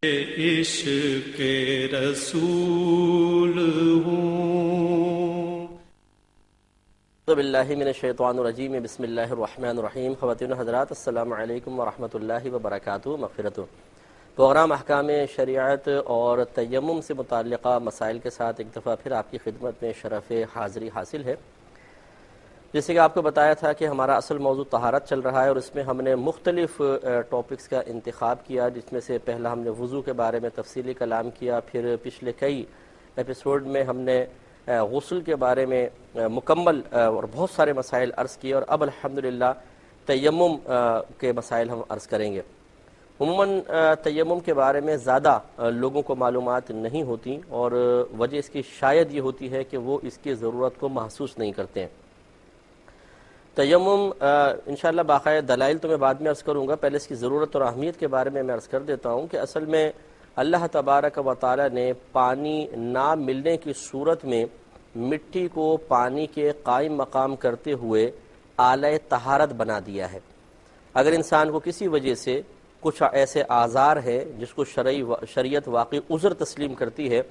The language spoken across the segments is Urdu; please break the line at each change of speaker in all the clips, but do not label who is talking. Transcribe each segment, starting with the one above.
عشق رسول ہوں۔
اعوذ باللہ من الشیطان الرجیم، بسم اللہ الرحمن الرحیم۔ خواتین و حضرات، السلام علیکم ورحمۃ اللہ وبرکاتہ۔ مغفرت پروگرام احکام شریعت اور تیمم سے متعلقہ مسائل کے ساتھ ایک دفعہ پھر آپ کی خدمت میں شرف حاضری حاصل ہے۔ جیسے کہ آپ کو بتایا تھا کہ ہمارا اصل موضوع طہارت چل رہا ہے، اور اس میں ہم نے مختلف ٹاپکس کا انتخاب کیا، جس میں سے پہلا ہم نے وضو کے بارے میں تفصیلی کلام کیا، پھر پچھلے کئی ایپیسوڈ میں ہم نے غسل کے بارے میں مکمل اور بہت سارے مسائل عرض کیے، اور اب الحمدللہ تیمم کے مسائل ہم عرض کریں گے۔ عموماً تیمم کے بارے میں زیادہ لوگوں کو معلومات نہیں ہوتی، اور وجہ اس کی شاید یہ ہوتی ہے کہ وہ اس کی ضرورت کو محسوس نہیں کرتے ہیں۔ تیمم انشاءاللہ باقاعدہ دلائل تو میں بعد میں عرض کروں گا، پہلے اس کی ضرورت اور اہمیت کے بارے میں عرض کر دیتا ہوں کہ اصل میں اللہ تبارک و تعالی نے پانی نہ ملنے کی صورت میں مٹی کو پانی کے قائم مقام کرتے ہوئے آلہ طہارت بنا دیا ہے۔ اگر انسان کو کسی وجہ سے کچھ ایسے آزار ہے جس کو شریعت واقعی عذر تسلیم کرتی ہے،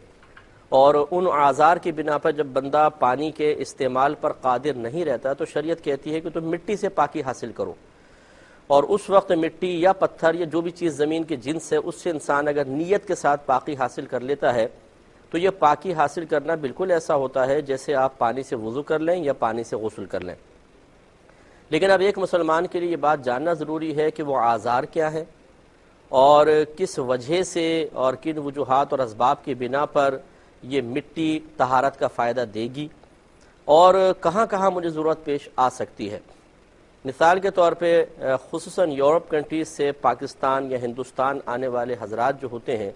اور ان آزار کی بنا پر جب بندہ پانی کے استعمال پر قادر نہیں رہتا، تو شریعت کہتی ہے کہ تم مٹی سے پاکی حاصل کرو، اور اس وقت مٹی یا پتھر یا جو بھی چیز زمین کے جنس ہے، اس سے انسان اگر نیت کے ساتھ پاکی حاصل کر لیتا ہے، تو یہ پاکی حاصل کرنا بالکل ایسا ہوتا ہے جیسے آپ پانی سے وضو کر لیں یا پانی سے غسل کر لیں۔ لیکن اب ایک مسلمان کے لیے یہ بات جاننا ضروری ہے کہ وہ آزار کیا ہے، اور کس وجہ سے اور کن وجوہات اور اسباب کی بنا پر یہ مٹی طہارت کا فائدہ دے گی، اور کہاں کہاں مجھے ضرورت پیش آ سکتی ہے۔ مثال کے طور پہ خصوصاً یورپ کنٹریز سے پاکستان یا ہندوستان آنے والے حضرات جو ہوتے ہیں،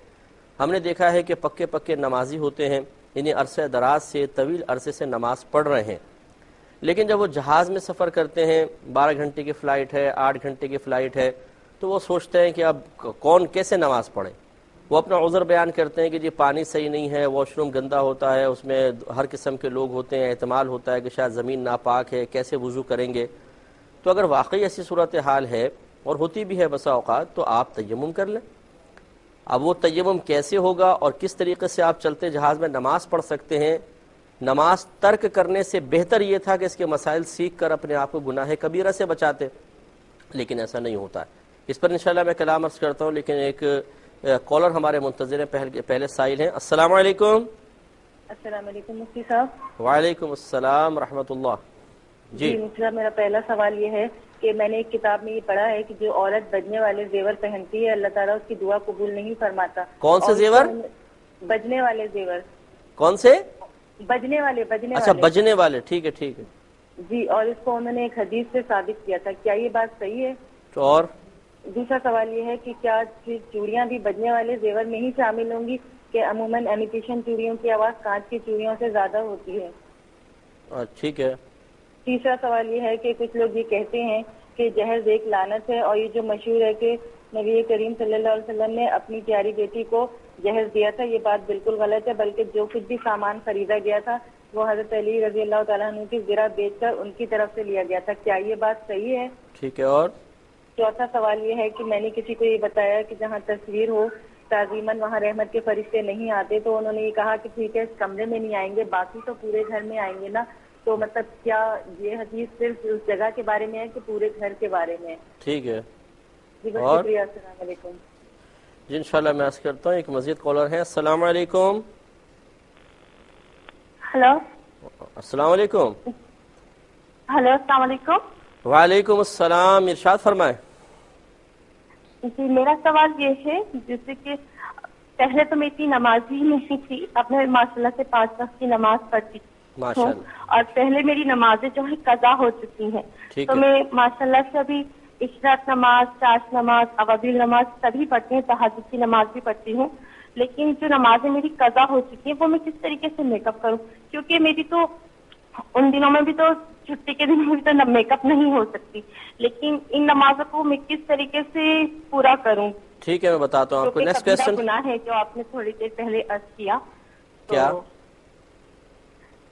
ہم نے دیکھا ہے کہ پکے پکے نمازی ہوتے ہیں، انہیں عرصہ دراز سے طویل عرصے سے نماز پڑھ رہے ہیں، لیکن جب وہ جہاز میں سفر کرتے ہیں، 12 گھنٹے کی فلائٹ ہے، 8 گھنٹے کی فلائٹ ہے، تو وہ سوچتے ہیں کہ اب کون کیسے نماز پڑھے۔ وہ اپنا عذر بیان کرتے ہیں کہ جی پانی صحیح نہیں ہے، واش روم گندا ہوتا ہے، اس میں ہر قسم کے لوگ ہوتے ہیں، احتمال ہوتا ہے کہ شاید زمین ناپاک ہے، کیسے وضو کریں گے۔ تو اگر واقعی ایسی صورتحال ہے، اور ہوتی بھی ہے بسا اوقات، تو آپ تیمم کر لیں۔ اب وہ تیمم کیسے ہوگا اور کس طریقے سے آپ چلتے جہاز میں نماز پڑھ سکتے ہیں؟ نماز ترک کرنے سے بہتر یہ تھا کہ اس کے مسائل سیکھ کر اپنے آپ کو گناہ کبیرہ سے بچاتے، لیکن ایسا نہیں ہوتا ہے۔ اس پر انشاءاللہ میں کلام عرض کرتا ہوں، لیکن ایک کالر ہمارے منتظر ہیں، پہلے سائل ہیں۔ السلام علیکم۔
السلام علیکم مفتی صاحب۔
وعلیکم السلام رحمۃ اللہ۔
جی مفتی صاحب، میرا پہلا سوال یہ ہے کہ میں نے ایک کتاب میں یہ پڑھا ہے کہ جو عورت بجنے والے زیور پہنتی ہے، اللہ تعالیٰ اس کی دعا قبول نہیں فرماتا۔
کون سے زیور؟
بجنے والے زیور۔
کون سے؟
بجنے والے۔
اچھا، بجنے والے، ٹھیک ہے ٹھیک ہے
جی، اور اس کو انہوں نے ایک حدیث سے ثابت کیا تھا، کیا یہ بات صحیح ہے؟
تو اور
دوسرا سوال یہ ہے کہ کیا چوڑیاں بھی بجنے والے زیور میں ہی شامل ہوں گی کہ عموماً امیٹیشن چوڑیوں کی آواز کانچ کی چوڑیوں سے زیادہ ہوتی ہے؟
ٹھیک ہے۔
تیسرا سوال یہ ہے کہ کچھ لوگ یہ کہتے ہیں کہ جہیز ایک لعنت ہے، اور یہ جو مشہور ہے کہ نبی کریم صلی اللہ علیہ وسلم نے اپنی پیاری بیٹی کو جہیز دیا تھا، یہ بات بالکل غلط ہے، بلکہ جو کچھ بھی سامان خریدا گیا تھا وہ حضرت علی رضی اللہ تعالیٰ عنہ کی زرہ بیچ کر ان کی طرف سے لیا گیا تھا، کیا یہ بات صحیح ہے؟
ٹھیک ہے۔ اور
چوتھا سوال یہ ہے کہ میں نے کسی کو یہ بتایا کہ جہاں تصویر ہو تعظیماً وہاں رحمت کے فرشتے نہیں آتے، تو انہوں نے یہ کہا کہ ٹھیک ہے اس کمرے میں نہیں آئیں گے، باقی تو پورے گھر میں آئیں گے نا، تو مطلب کیا یہ حدیث صرف اس جگہ کے بارے میں ہے کہ پورے گھر کے بارے میں؟
ٹھیک ہے۔
جی بہت شکریہ، السلام علیکم۔
جی انشاءاللہ میں عرض کرتا ہوں، ایک مزید کالر ہے۔ السلام علیکم۔
ہلو
السلام علیکم۔
ہلو السلام علیکم۔
وعلیکم السلام، ارشاد فرمائیں۔
جی میرا سوال یہ ہے، جیسے کہ پہلے تو میں اتنی نمازی نہیں تھی، اب میں ماشاءاللہ سے 5 وقت کی نماز پڑھتی ہوں، اور پہلے میری نمازیں جو ہے قضا ہو چکی ہیں، تو میں ماشاءاللہ سے ابھی عشرت نماز، چاش نماز، اوابیل نماز سبھی پڑھتی ہوں، تہجد کی نماز بھی پڑھتی ہوں، لیکن جو نمازیں میری قضا ہو چکی ہیں وہ میں کس طریقے سے میک اپ کروں؟ کیونکہ میری تو ان دنوں میں بھی تو چھٹی کے دنوں میں بھی تو میک اپ نہیں ہو سکتی، لیکن ان نمازوں کو میں کس طریقے سے پورا کروں؟
ٹھیک ہے، میں بتاتا ہوں آپ کو۔ نیکسٹ کوسچن
گناہ ہے جو آپ نے تھوڑی دیر پہلے عرض کیا،
کیا؟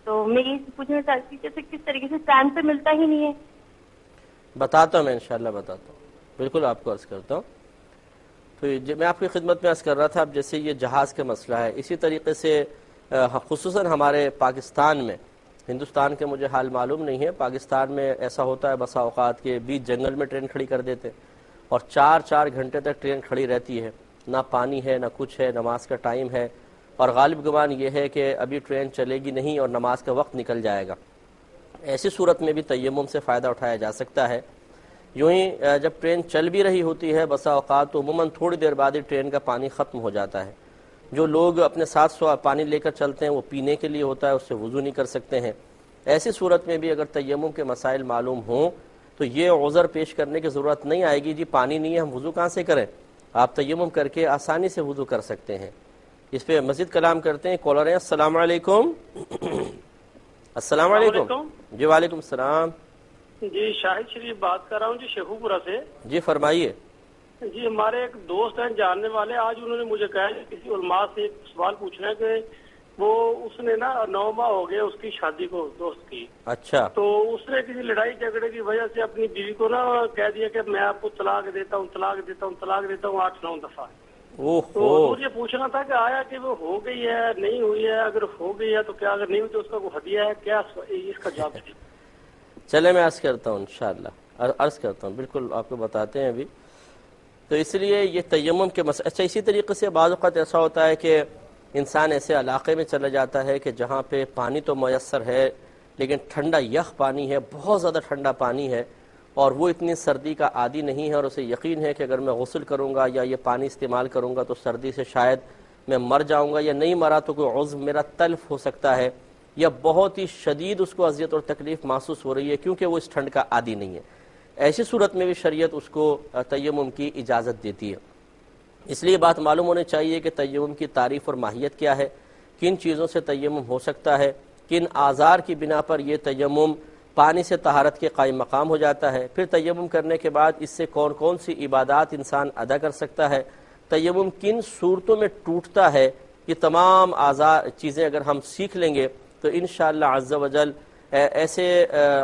تو میں یہ پوچھنا چاہتی ہوں کہ کس طریقے سے ٹائم سے ملتا ہی نہیں ہے۔
بتاتا ہوں میں، انشاءاللہ بتاتا ہوں، بالکل آپ کو عرض کرتا ہوں۔ تو میں آپ کی خدمت میں عرض کر رہا تھا، اب جیسے یہ جہاز کا مسئلہ ہے، اسی طریقے سے خصوصاً ہمارے پاکستان میں، ہندوستان کے مجھے حال معلوم نہیں ہے، پاکستان میں ایسا ہوتا ہے بسا اوقات کے بیچ جنگل میں ٹرین کھڑی کر دیتے اور 4 گھنٹے تک ٹرین کھڑی رہتی ہے، نہ پانی ہے نہ کچھ ہے، نماز کا ٹائم ہے، اور غالب گمان یہ ہے کہ ابھی ٹرین چلے گی نہیں اور نماز کا وقت نکل جائے گا۔ ایسی صورت میں بھی تیمم سے فائدہ اٹھایا جا سکتا ہے۔ یوں ہی جب ٹرین چل بھی رہی ہوتی ہے بسا اوقات تو عموماً تھوڑی دیر بعد ہی ٹرین کا پانی ختم ہو جاتا ہے، جو لوگ اپنے ساتھ پانی لے کر چلتے ہیں وہ پینے کے لیے ہوتا ہے، اس سے وضو نہیں کر سکتے ہیں۔ ایسی صورت میں بھی اگر تیمم کے مسائل معلوم ہوں تو یہ عذر پیش کرنے کی ضرورت نہیں آئے گی، جی پانی نہیں ہے ہم وضو کہاں سے کریں، آپ تیمم کر کے آسانی سے وضو کر سکتے ہیں۔ اس پہ مزید کلام کرتے ہیں، کالر ہیں، السلام علیکم۔ السلام علیکم۔ جی وعلیکم السلام۔
جی شاہد شریف بات کر رہا ہوں جی شیخو پورہ سے۔
جی فرمائیے۔
جی ہمارے ایک دوست ہیں جاننے والے، آج انہوں نے مجھے کہا کہ کسی علماء سے ایک سوال پوچھنا ہے کہ وہ اس نے نا 9 ماہ ہو گئے اس کی شادی کو، دوست کی۔
اچھا۔
تو اس نے کسی لڑائی جھگڑے کی وجہ سے اپنی بیوی کو نا کہہ دیا کہ میں آپ کو طلاق دیتا ہوں 8-9 دفعہ۔ تو مجھے پوچھنا تھا کہ آیا کہ وہ ہو گئی ہے نہیں ہوئی ہے، اگر ہو گئی ہے تو کیا، اگر نہیں ہوئی تو اس کا کوئی ہدیہ ہے کیا، اس کا جواب ہے؟
چلے میں عرض کرتا ہوں، انشاءاللہ عرض کرتا ہوں، بالکل آپ کو بتاتے ہیں ابھی۔ تو اس لیے یہ تیمم کے مسئلہ، اچھا اسی طریقے سے بعض اوقات ایسا ہوتا ہے کہ انسان ایسے علاقے میں چلا جاتا ہے کہ جہاں پہ پانی تو میسر ہے لیکن ٹھنڈا یخ پانی ہے، بہت زیادہ ٹھنڈا پانی ہے، اور وہ اتنی سردی کا عادی نہیں ہے، اور اسے یقین ہے کہ اگر میں غسل کروں گا یا یہ پانی استعمال کروں گا تو سردی سے شاید میں مر جاؤں گا، یا نہیں مرا تو کوئی عضو میرا تلف ہو سکتا ہے، یا بہت ہی شدید اس کو اذیت اور تکلیف محسوس ہو رہی ہے کیونکہ وہ اس ٹھنڈ کا عادی نہیں ہے۔ ایسی صورت میں بھی شریعت اس کو تیمم کی اجازت دیتی ہے۔ اس لیے بات معلوم ہونی چاہیے کہ تیمم کی تعریف اور ماہیت کیا ہے، کن چیزوں سے تیمم ہو سکتا ہے، کن آزار کی بنا پر یہ تیمم پانی سے طہارت کے قائم مقام ہو جاتا ہے، پھر تیمم کرنے کے بعد اس سے کون کون سی عبادات انسان ادا کر سکتا ہے، تیمم کن صورتوں میں ٹوٹتا ہے، یہ تمام چیزیں اگر ہم سیکھ لیں گے تو انشاءاللہ عز و جل ایسے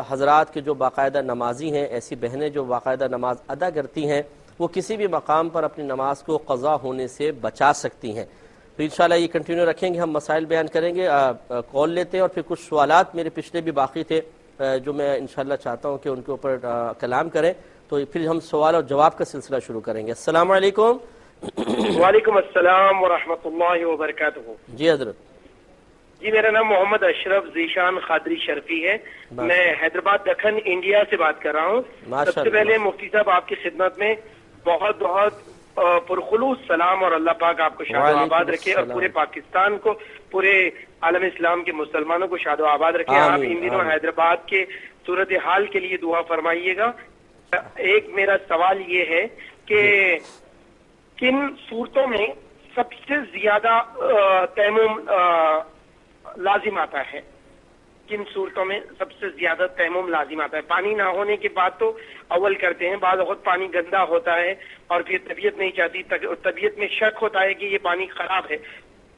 حضرات کے جو باقاعدہ نمازی ہیں، ایسی بہنیں جو باقاعدہ نماز ادا کرتی ہیں، وہ کسی بھی مقام پر اپنی نماز کو قضا ہونے سے بچا سکتی ہیں۔ تو انشاءاللہ یہ کنٹینیو رکھیں گے، ہم مسائل بیان کریں گے، کال لیتے ہیں، اور پھر کچھ سوالات میرے پچھلے بھی باقی تھے جو میں انشاءاللہ چاہتا ہوں کہ ان کے اوپر کلام کریں، تو پھر ہم سوال اور جواب کا سلسلہ شروع کریں گے۔ السلام علیکم۔
وعلیکم السلام ورحمۃ اللہ وبرکاتہ۔
جی حضرت۔
جی میرا نام محمد اشرف ذیشان قادری شرفی ہے، میں حیدرآباد دکن انڈیا سے بات کر رہا ہوں۔ سب سے پہلے مفتی صاحب آپ کی خدمت میں بہت بہت پرخلوص سلام، اور اللہ پاک آپ کو شاد و آباد رکھے، اور پورے پاکستان کو، پورے عالم اسلام کے مسلمانوں کو شاد و آباد رکھے۔ آپ ان دنوں حیدرآباد کے صورتحال کے لیے دعا فرمائیے گا۔ ایک میرا سوال یہ ہے کہ کن صورتوں میں سب سے زیادہ تیمم لازم آتا ہے، کن صورتوں میں سب سے زیادہ تیمم لازم آتا ہے؟ پانی نہ ہونے کے بعد تو اول کرتے ہیں، بعض اوقات پانی گندا ہوتا ہے اور پھر طبیعت نہیں چاہتی، طبیعت میں شک ہوتا ہے کہ یہ پانی خراب ہے،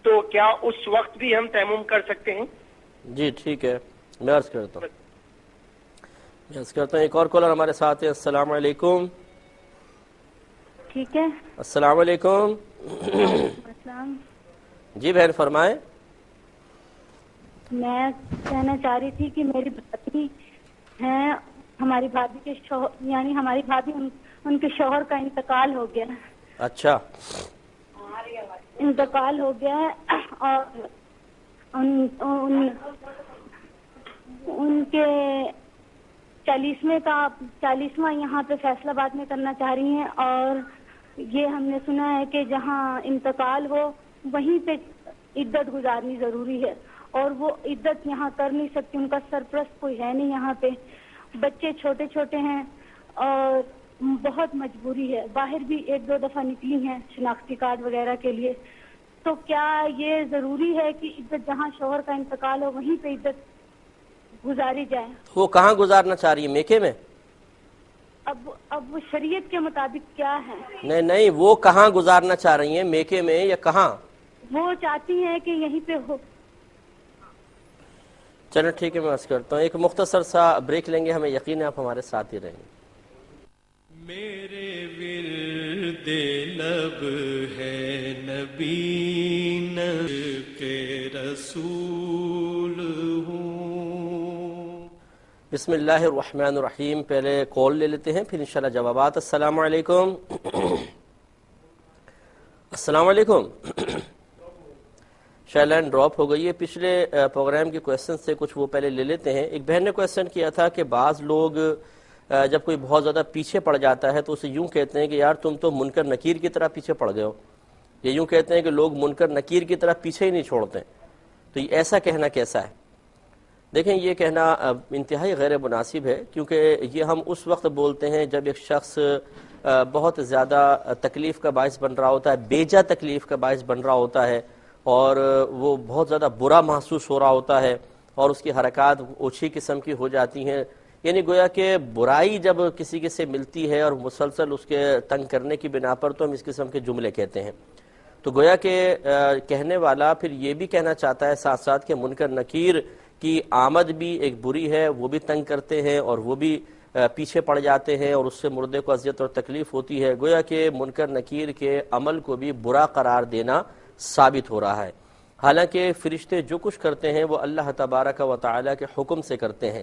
تو کیا اس وقت بھی ہم تیمم کر سکتے ہیں؟
جی ٹھیک ہے، میں عرض کرتا ہوں، ایک اور کالر ہمارے ساتھ ہے۔ السلام علیکم۔
ٹھیک ہے،
السلام علیکم۔
السلام۔
جی بہن فرمائیں۔
میں کہنا چاہ رہی تھی کہ میری بھابھی ہیں، ہماری بھابھی کے شوہر، یعنی ہماری بھابھی ان کے شوہر کا انتقال ہو گیا۔
اچھا،
انتقال ہو گیا ہے، اور ان کے 40واں یہاں پہ فیصل آباد میں کرنا چاہ رہی ہیں، اور یہ ہم نے سنا ہے کہ جہاں انتقال ہو وہیں پہ عدت گزارنی ضروری ہے، اور وہ عدت یہاں کر نہیں سکتی، ان کا سرپرست کوئی ہے نہیں یہاں پہ، بچے چھوٹے چھوٹے ہیں، اور بہت مجبوری ہے، باہر بھی 1-2 دفعہ نکلی ہیں شناختی کارڈ وغیرہ کے لیے، تو کیا یہ ضروری ہے کہ عدت جہاں شوہر کا انتقال ہو وہیں پہ عدت گزاری جائے؟
وہ کہاں گزارنا چاہ رہی ہے، میکے میں؟
اب وہ شریعت کے مطابق کیا ہے؟
نہیں، وہ کہاں گزارنا چاہ رہی ہیں، میکے میں یا کہاں؟
وہ چاہتی ہیں کہ یہیں پہ ہو۔
چلو ٹھیک ہے، میں عرض کرتا ہوں، ایک مختصر سا بریک لیں گے، ہمیں یقین ہے آپ ہمارے ساتھ ہی رہیں گے۔
میرے ورد لب ہے نبی کے رسول ہوں.
بسم اللہ الرحمن الرحیم. پہلے کال لے لیتے ہیں پھر انشاءاللہ جوابات. السلام علیکم. السلام علیکم. شاید لائن ڈراپ ہو گئی ہے. پچھلے پروگرام کے کویسچن سے کچھ وہ پہلے لے لیتے ہیں. ایک بہن نے کویسچن کیا تھا کہ بعض لوگ جب کوئی بہت زیادہ پیچھے پڑ جاتا ہے تو اسے یوں کہتے ہیں کہ یار تم تو منکر نکیر کی طرح پیچھے پڑ گئے ہو. یہ یوں کہتے ہیں کہ لوگ منکر نکیر کی طرح پیچھے ہی نہیں چھوڑتے. تو یہ ایسا کہنا کیسا ہے؟ دیکھیں یہ کہنا انتہائی غیر مناسب ہے، کیونکہ یہ ہم اس وقت بولتے ہیں جب ایک شخص بہت زیادہ تکلیف کا باعث بن رہا ہوتا ہے، بیجا تکلیف کا باعث بن رہا ہوتا ہے، اور وہ بہت زیادہ برا محسوس ہو رہا ہوتا ہے اور اس کی حرکات اوچھی قسم کی ہو جاتی ہیں. یعنی گویا کہ برائی جب کسی کے سے ملتی ہے اور مسلسل اس کے تنگ کرنے کی بنا پر تو ہم اس قسم کے جملے کہتے ہیں. تو گویا کہ کہنے والا پھر یہ بھی کہنا چاہتا ہے ساتھ ساتھ کہ منکر نکیر کی آمد بھی ایک بری ہے، وہ بھی تنگ کرتے ہیں اور وہ بھی پیچھے پڑ جاتے ہیں اور اس سے مردے کو اذیت اور تکلیف ہوتی ہے. گویا کہ منکر نکیر کے عمل کو بھی برا قرار دینا ثابت ہو رہا ہے. حالانکہ فرشتے جو کچھ کرتے ہیں وہ اللہ تبارک و تعالی کے حکم سے کرتے ہیں.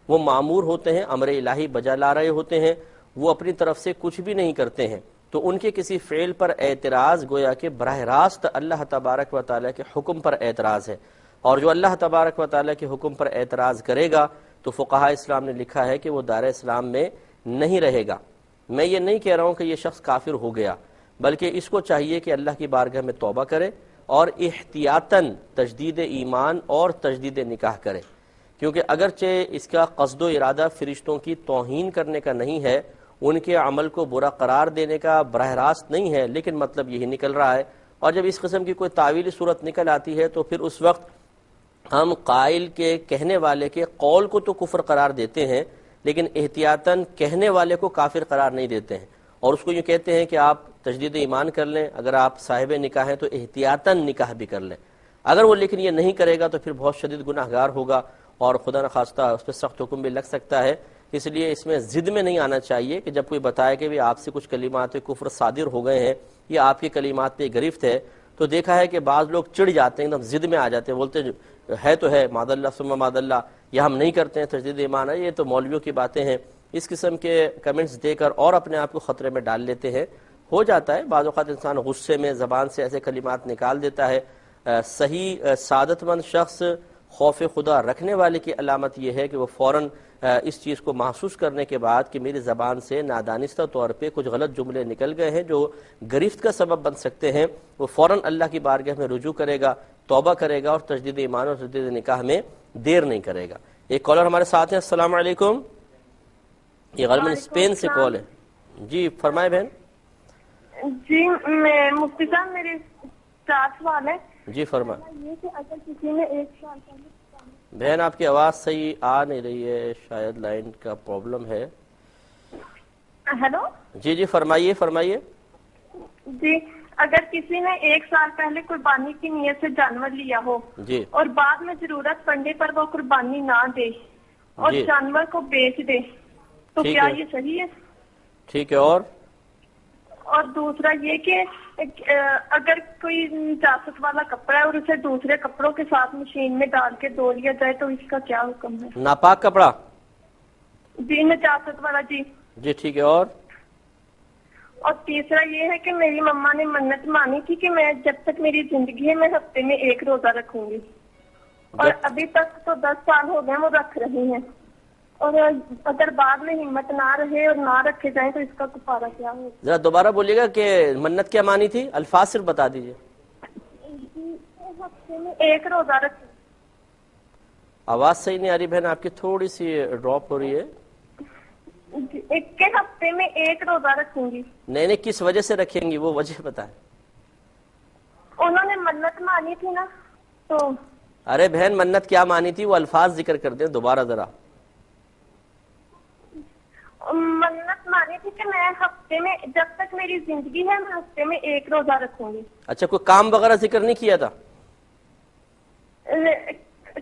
وہ مامور ہوتے ہیں، امر الہی بجا لا رہے ہوتے ہیں، وہ اپنی طرف سے کچھ بھی نہیں کرتے ہیں. تو ان کے کسی فعل پر اعتراض گویا کہ براہ راست اللہ تبارک و تعالی کے حکم پر اعتراض ہے. اور جو اللہ تبارک و تعالی کے حکم پر اعتراض کرے گا تو فقہاء اسلام نے لکھا ہے کہ وہ دار اسلام میں نہیں رہے گا. میں یہ نہیں کہہ رہا ہوں کہ یہ شخص کافر ہو گیا، بلکہ اس کو چاہیے کہ اللہ کی بارگاہ میں توبہ کرے اور احتیاطاً تجدید ایمان اور تجدید نکاح کرے. کیونکہ اگرچہ اس کا قصد و ارادہ فرشتوں کی توہین کرنے کا نہیں ہے، ان کے عمل کو برا قرار دینے کا براہ راست نہیں ہے، لیکن مطلب یہی نکل رہا ہے. اور جب اس قسم کی کوئی تعویلی صورت نکل آتی ہے تو پھر اس وقت ہم قائل کے کہنے والے کے قول کو تو کفر قرار دیتے ہیں، لیکن احتیاطاً کہنے والے کو کافر قرار نہیں دیتے ہیں، اور اس کو یہ کہتے ہیں کہ آپ تجدید ایمان کر لیں، اگر آپ صاحب نکاح ہیں تو احتیاطاً نکاح بھی کر لیں. اگر وہ لیکن یہ نہیں کرے گا تو پھر بہت شدید گناہ گار ہوگا اور خدا نخواستہ اس پہ سخت حکم بھی لگ سکتا ہے. اس لیے اس میں ضد میں نہیں آنا چاہیے کہ جب کوئی بتائے کہ بھی آپ سے کچھ کلمات کفر صادر ہو گئے ہیں یا آپ کے کلمات پہ گرفت ہے، تو دیکھا ہے کہ بعض لوگ چڑ جاتے ہیں، ایک دم ضد میں آ جاتے ہیں، بولتے ہیں ہے تو ہے معاذ اللہ ثم معاذ اللہ، یا ہم نہیں کرتے ہیں تجدید ایمان ہے، یہ تو مولویوں کی باتیں ہیں. اس قسم کے کمنٹس دے کر اور اپنے آپ کو خطرے میں ڈال لیتے ہیں. ہو جاتا ہے بعض اوقات انسان غصے میں زبان سے ایسے کلمات نکال دیتا ہے. صحیح سعادت مند شخص خوف خدا رکھنے والے کی علامت یہ ہے کہ وہ فوراً اس چیز کو محسوس کرنے کے بعد کہ میری زبان سے نادانستہ طور پہ کچھ غلط جملے نکل گئے ہیں جو گرفت کا سبب بن سکتے ہیں، وہ فوراً اللہ کی بارگاہ میں رجوع کرے گا، توبہ کرے گا اور تجدید ایمان اور تجدید نکاح میں دیر نہیں کرے گا. ایک کالر ہمارے ساتھ ہیں. السلام علیکم. یہ غالباً اسپین سے کال ہے. جی فرمائے بہن.
جی میں مفتی صاحب میرے 4 سوال ہے.
جی فرمائے.
یہ کہ اگر کسی نے 1 سال پہلے
بہن آپ کی آواز صحیح آ نہیں رہی ہے، شاید لائن کا پرابلم ہے.
ہیلو.
جی جی فرمائیے فرمائیے.
جی اگر کسی نے 1 سال پہلے قربانی کی نیت سے جانور لیا ہو
جی
اور بعد میں ضرورت پڑنے پر وہ قربانی نہ دے اور
جی
جانور کو بیچ دے تو
ٹھیک
کیا
ہے.
یہ صحیح ہے؟
ٹھیک ہے.
اور دوسرا یہ کہ اگر کوئی نجاست والا کپڑا ہے اور اسے دوسرے کپڑوں کے ساتھ مشین میں ڈال کے دھو لیا جائے تو اس کا کیا حکم ہے؟
ناپاک کپڑا؟
جی نجاست والا. جی
جی ٹھیک ہے.
اور تیسرا یہ ہے کہ میری مما نے منت مانی تھی کہ میں جب تک میری زندگی ہے میں ہفتے میں 1 روزہ رکھوں گی، اور ابھی تک تو 10 سال ہو گئے وہ رکھ رہی ہیں، اور اگر بعد میں ہمت نہ رہے اور نہ رکھے جائیں تو اس کا کفارہ کیا ہوگا؟
ذرا دوبارہ بولیے گا کہ منت کیا مانی تھی، الفاظ صرف بتا دیجیے.
ہفتے میں 1 روزہ رکھیں.
آواز صحیح نہیں آ رہی بہن آپ کی، تھوڑی سی ڈراپ ہو رہی ہے.
ایک ہفتے میں 1 روزہ رکھوں گی.
نہیں کس وجہ سے رکھیں گی وہ وجہ بتائیں.
انہوں نے منت مانی تھی نا تو.
ارے بہن منت کیا مانی تھی وہ الفاظ ذکر کر دیں دوبارہ ذرا.
منت مانی تھی کہ میں ہفتے میں جب تک میری زندگی ہے میں ہفتے میں 1 روزہ رکھوں گی.
اچھا کوئی کام وغیرہ ذکر نہیں کیا تھا؟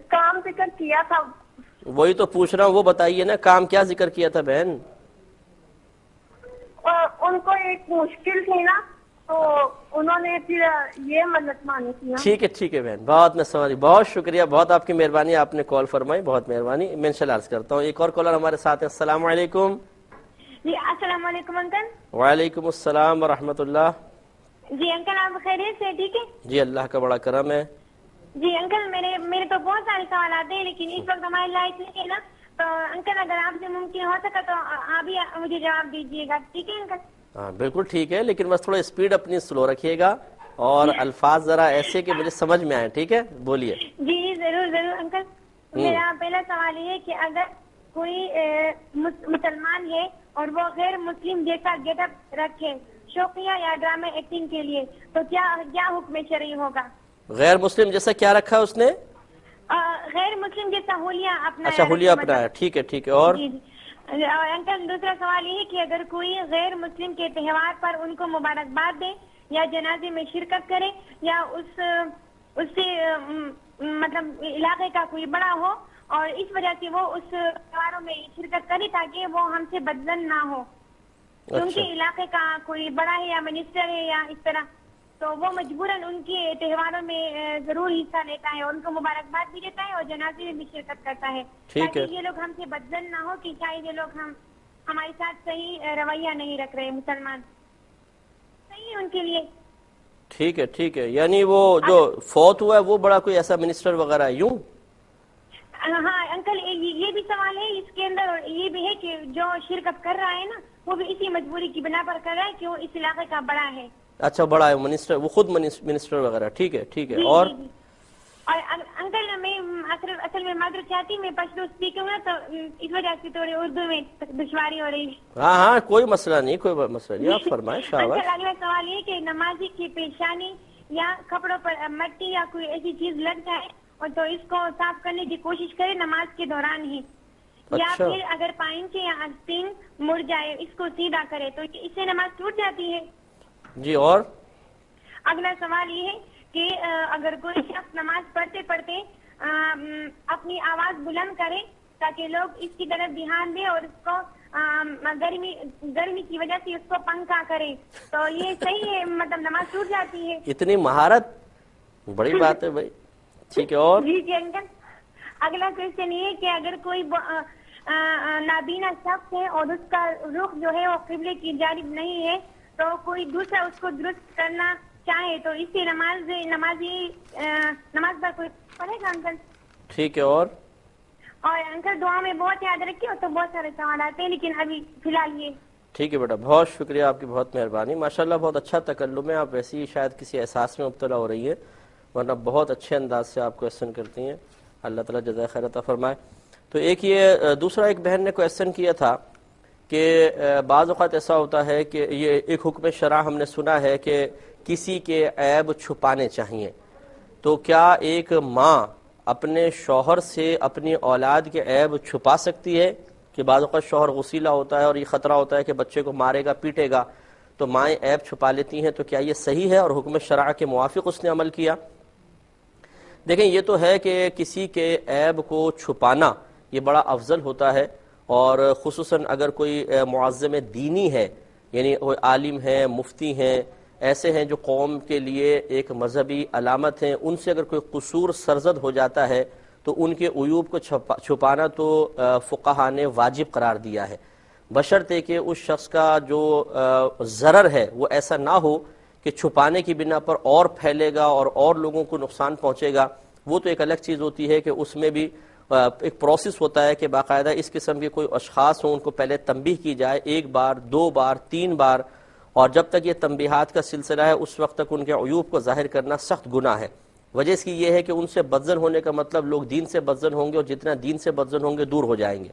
کام ذکر کیا تھا.
وہی تو پوچھ رہا ہوں، وہ بتائیے نا کام کیا ذکر کیا تھا بہن.
ان کو ایک مشکل تھی نا تو انہوں نے پھر یہ منت مانی تھی.
ٹھیک ہے بہن, بہت میں سمجھ, بہت شکریہ, بہت آپ کی مہربانی, آپ نے کال فرمائی, بہت مہربانی. میں انشاءاللہ عرض کرتا ہوں ایک اور کالر ہمارے ساتھ ہیں. السلام علیکم.
جی السلام علیکم انکل.
وعلیکم السلام ورحمۃ اللہ.
جی انکل آپ خیریت سے ٹھیک ہے؟
جی اللہ کا بڑا کرم ہے.
جی انکل میرے تو بہت سارے سوالات ہیں لیکن اس وقت ہماری لائٹ نہیں ہے نا, تو انکل اگر آپ سے ممکن ہو سکا تو آپ ہی مجھے جواب دیجیے گا, ٹھیک ہے انکل؟
ہاں بالکل ٹھیک ہے, لیکن بس تھوڑا اسپیڈ اپنی سلو رکھیے گا اور الفاظ ذرا ایسے کہ مجھے سمجھ میں آئے, ٹھیک ہے؟ بولیے.
جی ضرور انکل. میرا پہلا سوال یہ ہے کہ اگر کوئی مسلمان ہے اور وہ غیر مسلم جیسا گیٹ اپ رکھے شوقیہ یا ڈرامہ ایکٹنگ کے لیے تو کیا حکم شرعی ہوگا؟
غیر مسلم جیسا کیا رکھا اس نے؟
غیر مسلم جیسا حلیہ اپنا.
اچھا حلیہ اپنا, ٹھیک ہے. اور
اور انکل دوسرا سوال یہ ہے کہ اگر کوئی غیر مسلم کے تہوار پر ان کو مبارکباد دے یا جنازے میں شرکت کرے یا اس سے مطلب علاقے کا کوئی بڑا ہو اور اس وجہ سے وہ اس تہواروں میں شرکت کرے تاکہ وہ ہم سے بدزن نہ ہو, کیونکہ علاقے کا کوئی بڑا ہے یا منسٹر ہے یا اس طرح, تو وہ مجبوراً ان کے تہواروں میں ضرور حصہ لیتا ہے, ان کو مبارکباد بھی دیتا ہے اور جنازے میں بھی شرکت کرتا ہے تاکہ یہ لوگ ہم سے بدزن نہ ہو کہ شاید یہ لوگ ہمارے ساتھ صحیح رویہ نہیں رکھ رہے مسلمان, صحیح ہے ان کے لیے.
ٹھیک ہے. یعنی وہ جو فوت ہوا ہے وہ بڑا کوئی ایسا منسٹر وغیرہ ہے یوں؟
ہاں انکل یہ بھی سوال ہے اس کے اندر, اور یہ بھی ہے کہ جو شرکت کر رہا ہے نا وہ بھی اسی مجبوری کی بنا پر کر رہا ہے کہ وہ اس علاقے کا بڑا ہے.
اچھا بڑا ہے منسٹر, وہ خود منسٹر وغیرہ, ٹھیک ہے. اور
انکل میں اصل میں معذرت چاہتی, میں پشتو اسپیکر ہوں تو اس وجہ سے تھوڑی اردو میں دشواری ہو رہی ہے.
ہاں کوئی مسئلہ نہیں, آپ فرمائیں. شاباش.
انکل اگلا سوال یہ کہ نمازی کی پیشانی یا کپڑوں پر مٹی یا کوئی ایسی چیز لگ جائے اور تو اس کو صاف کرنے کی کوشش کرے نماز کے دوران ہی, یا پھر اگر پائنچے یا آستین مڑ جائے اس کو سیدھا کرے تو اس سے نماز ٹوٹ جاتی ہے.
جی. اور
اگلا سوال یہ ہے کہ اگر کوئی شخص نماز پڑھتے پڑھتے اپنی آواز بلند کرے تاکہ لوگ اس کی طرف دھیان دیں اور اس کو گرمی کی وجہ سے اس کو پنکھا کرے تو یہ صحیح ہے, مطلب نماز ٹوٹ جاتی ہے؟
اتنی مہارت, بڑی بات ہے بھائی. ٹھیک ہے. اور
جی انکل اگلا کوشچن یہ ہے کہ اگر کوئی نابینا شخص ہے اور اس کا رخ جو ہے وہ قبلے کی جانب نہیں ہے تو کوئی دوسرا اس کو درست کرنا چاہے تو اس سے نماز پر کوئی پڑھے گا انکل؟
ٹھیک ہے. اور
انکل دعا میں بہت یاد رکھیے, تو بہت سارے سوال آتے ہیں لیکن ابھی فی الحال یہ.
ٹھیک ہے بیٹا, بہت شکریہ, آپ کی بہت مہربانی. ماشاءاللہ بہت اچھا تکلم ہے, آپ ویسے ہی شاید کسی احساس میں مبتلا ہو رہی ہے ورنہ بہت اچھے انداز سے آپ کویسچن کرتی ہیں. اللہ تعالیٰ جزائے خیر عطا فرمائے. تو ایک یہ دوسرا ایک بہن نے کویسچن کیا تھا کہ بعض اوقات ایسا ہوتا ہے کہ یہ ایک حکم شرع ہم نے سنا ہے کہ کسی کے عیب چھپانے چاہیے, تو کیا ایک ماں اپنے شوہر سے اپنی اولاد کے عیب چھپا سکتی ہے؟ کہ بعض اوقات شوہر غسیلہ ہوتا ہے اور یہ خطرہ ہوتا ہے کہ بچے کو مارے گا پیٹے گا, تو مائیں عیب چھپا لیتی ہیں, تو کیا یہ صحیح ہے اور حکم شرع کے موافق اس نے عمل کیا؟ دیکھیں یہ تو ہے کہ کسی کے عیب کو چھپانا یہ بڑا افضل ہوتا ہے, اور خصوصاً اگر کوئی معظم دینی ہے, یعنی کوئی عالم ہیں, مفتی ہیں, ایسے ہیں جو قوم کے لیے ایک مذہبی علامت ہیں, ان سے اگر کوئی قصور سرزد ہو جاتا ہے تو ان کے عیوب کو چھپانا تو فقہا نے واجب قرار دیا ہے, بشرطے کہ اس شخص کا جو ضرر ہے وہ ایسا نہ ہو کہ چھپانے کی بنا پر اور پھیلے گا اور لوگوں کو نقصان پہنچے گا. وہ تو ایک الگ چیز ہوتی ہے کہ اس میں بھی ایک پروسیس ہوتا ہے کہ باقاعدہ اس قسم کے کوئی اشخاص ہوں ان کو پہلے تنبیہ کی جائے, 1 بار 2 بار 3 بار, اور جب تک یہ تنبیہات کا سلسلہ ہے اس وقت تک ان کے عیوب کو ظاہر کرنا سخت گناہ ہے. وجہ اس کی یہ ہے کہ ان سے بدزن ہونے کا مطلب لوگ دین سے بدزن ہوں گے, اور جتنا دین سے بدزن ہوں گے دور ہو جائیں گے.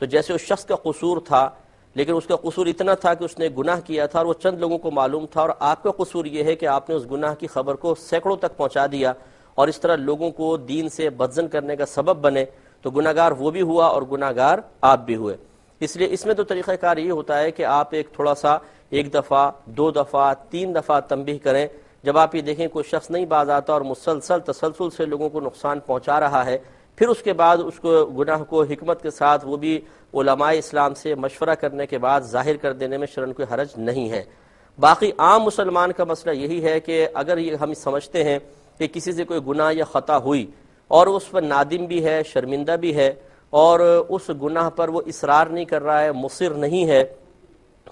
تو جیسے اس شخص کا قصور تھا, لیکن اس کا قصور اتنا تھا کہ اس نے گناہ کیا تھا اور وہ چند لوگوں کو معلوم تھا, اور آپ کا قصور یہ ہے کہ آپ نے اس گناہ کی خبر کو سینکڑوں تک پہنچا دیا اور اس طرح لوگوں کو دین سے بدزن کرنے کا سبب بنے, تو گناہگار وہ بھی ہوا اور گناہگار آپ بھی ہوئے. اس لیے اس میں تو طریقہ کار یہ ہوتا ہے کہ آپ ایک تھوڑا سا 1 دفعہ 2 دفعہ 3 دفعہ تنبیہ کریں. جب آپ یہ دیکھیں کوئی شخص نہیں باز آتا اور مسلسل تسلسل سے لوگوں کو نقصان پہنچا رہا ہے, پھر اس کے بعد اس کو گناہ کو حکمت کے ساتھ وہ بھی علماء اسلام سے مشورہ کرنے کے بعد ظاہر کر دینے میں شرعاً کوئی حرج نہیں ہے۔ باقی عام مسلمان کا مسئلہ یہی ہے کہ اگر یہ ہم سمجھتے ہیں کہ کسی سے کوئی گناہ یا خطا ہوئی اور اس پر نادم بھی ہے، شرمندہ بھی ہے، اور اس گناہ پر وہ اصرار نہیں کر رہا ہے، مصر نہیں ہے،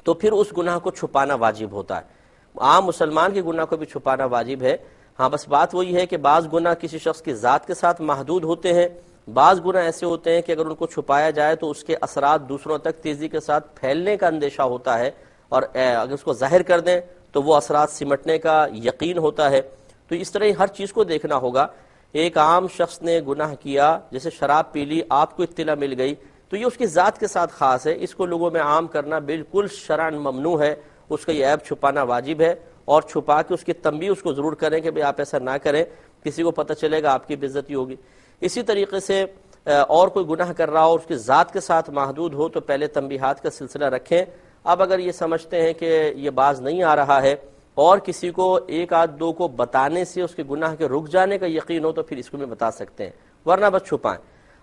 تو پھر اس گناہ کو چھپانا واجب ہوتا ہے۔ عام مسلمان کے گناہ کو بھی چھپانا واجب ہے۔ ہاں بس بات وہی ہے کہ بعض گناہ کسی شخص کی ذات کے ساتھ محدود ہوتے ہیں، بعض گناہ ایسے ہوتے ہیں کہ اگر ان کو چھپایا جائے تو اس کے اثرات دوسروں تک تیزی کے ساتھ پھیلنے کا اندیشہ ہوتا ہے، اور اگر اس کو ظاہر کر دیں تو وہ اثرات سمٹنے کا یقین ہوتا ہے۔ تو اس طرح ہر چیز کو دیکھنا ہوگا۔ ایک عام شخص نے گناہ کیا، جیسے شراب پی لی، آپ کو اطلاع مل گئی، تو یہ اس کی ذات کے ساتھ خاص ہے، اس کو لوگوں میں عام کرنا بالکل شرعاً ممنوع ہے، اس کا یہ عیب چھپانا واجب ہے، اور چھپا کے اس کی تنبیہ اس کو ضرور کریں کہ بھئی آپ ایسا نہ کریں، کسی کو پتہ چلے گا آپ کی بے عزتی ہوگی۔ اسی طریقے سے اور کوئی گناہ کر رہا ہو اور اس کی ذات کے ساتھ محدود ہو تو پہلے تنبیہات کا سلسلہ رکھیں۔ اب اگر یہ سمجھتے ہیں کہ یہ باز نہیں آ رہا ہے اور کسی کو ایک آدھ دو کو بتانے سے اس کے گناہ کے رک جانے کا یقین ہو تو پھر اس کو بھی بتا سکتے ہیں، ورنہ بس چھپائیں۔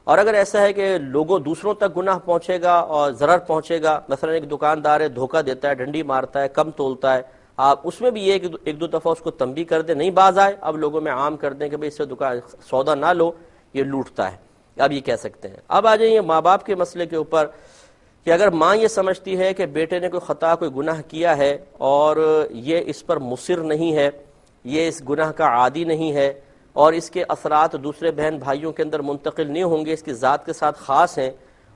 اور اگر ایسا ہے کہ لوگوں دوسروں تک گناہ پہنچے گا اور ضرر پہنچے گا، مثلا ایک دکاندار ہے، دھوکہ دیتا ہے، ڈنڈی مارتا ہے، کم تولتا ہے، آپ اس میں بھی یہ ایک دو دفعہ اس کو تنبیہ کر دیں، نہیں باز آئے، اب لوگوں میں عام کر دیں کہ بھئی اس سے دکان سودا نہ لو، یہ لوٹتا ہے، اب یہ کہہ سکتے ہیں۔ اب آ جائیں ماں باپ کے مسئلے کے اوپر کہ اگر ماں یہ سمجھتی ہے کہ بیٹے نے کوئی خطا، کوئی گناہ کیا ہے اور یہ اس پر مصر نہیں ہے، یہ اس گناہ کا عادی نہیں ہے اور اس کے اثرات دوسرے بہن بھائیوں کے اندر منتقل نہیں ہوں گے، اس کی ذات کے ساتھ خاص ہیں،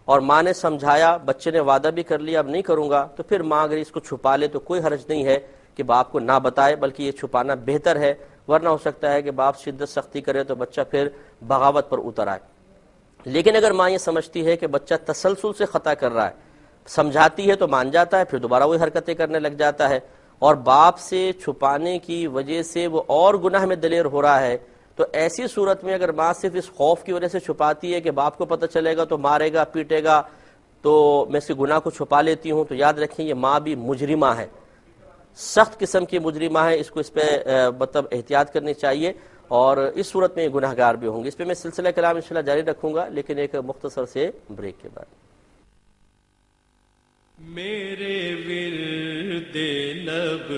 اور ماں نے سمجھایا، بچے نے وعدہ بھی کر لیا اب نہیں کروں گا، تو پھر ماں اگر اس کو چھپا لے تو کوئی حرج نہیں ہے کہ باپ کو نہ بتائے، بلکہ یہ چھپانا بہتر ہے، ورنہ ہو سکتا ہے کہ باپ شدت سختی کرے تو بچہ پھر بغاوت پر اتر آئے۔ لیکن اگر ماں یہ سمجھتی ہے کہ بچہ تسلسل سے خطا کر رہا ہے، سمجھاتی ہے تو مان جاتا ہے، پھر دوبارہ وہی حرکتیں کرنے لگ جاتا ہے، اور باپ سے چھپانے کی وجہ سے وہ اور گناہ میں دلیر ہو رہا ہے، تو ایسی صورت میں اگر ماں صرف اس خوف کی وجہ سے چھپاتی ہے کہ باپ کو پتہ چلے گا تو مارے گا، پیٹے گا، تو میں اس کے گناہ کو چھپا لیتی ہوں، تو یاد رکھیں یہ ماں بھی مجرمہ ہے، سخت قسم کی مجرمہ ہے، اس کو اس پہ مطلب احتیاط کرنی چاہیے، اور اس صورت میں گناہ گار بھی ہوں گے۔ اس پہ میں سلسلہ کلام انشاءاللہ جاری رکھوں گا، لیکن ایک مختصر سے بریک کے بعد۔
میرے ورد لب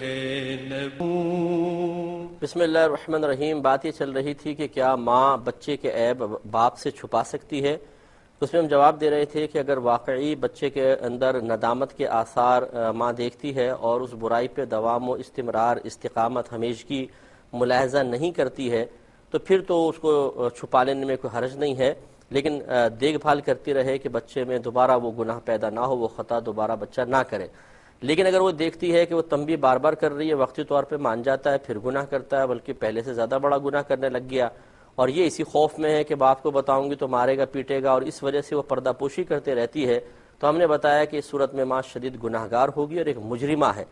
ہے نبو۔
بسم اللہ الرحمن الرحیم۔ بات یہ چل رہی تھی کہ کیا ماں بچے کے عیب باپ سے چھپا سکتی ہے؟ اس میں ہم جواب دے رہے تھے کہ اگر واقعی بچے کے اندر ندامت کے آثار ماں دیکھتی ہے اور اس برائی پہ دوام و استمرار، استقامت، ہمیشگی ملاحظہ نہیں کرتی ہے، تو پھر تو اس کو چھپا لینے میں کوئی حرج نہیں ہے، لیکن دیکھ بھال کرتی رہے کہ بچے میں دوبارہ وہ گناہ پیدا نہ ہو، وہ خطا دوبارہ بچہ نہ کرے۔ لیکن اگر وہ دیکھتی ہے کہ وہ تنبیہ بار بار کر رہی ہے، وقتی طور پہ مان جاتا ہے، پھر گناہ کرتا ہے، بلکہ پہلے سے زیادہ بڑا گناہ کرنے لگ گیا، اور یہ اسی خوف میں ہے کہ باپ کو بتاؤں گی تو مارے گا، پیٹے گا، اور اس وجہ سے وہ پردہ پوشی کرتے رہتی ہے، تو ہم نے بتایا کہ اس صورت میں ماں شدید گناہ گار ہوگی اور ایک مجرمہ ہے،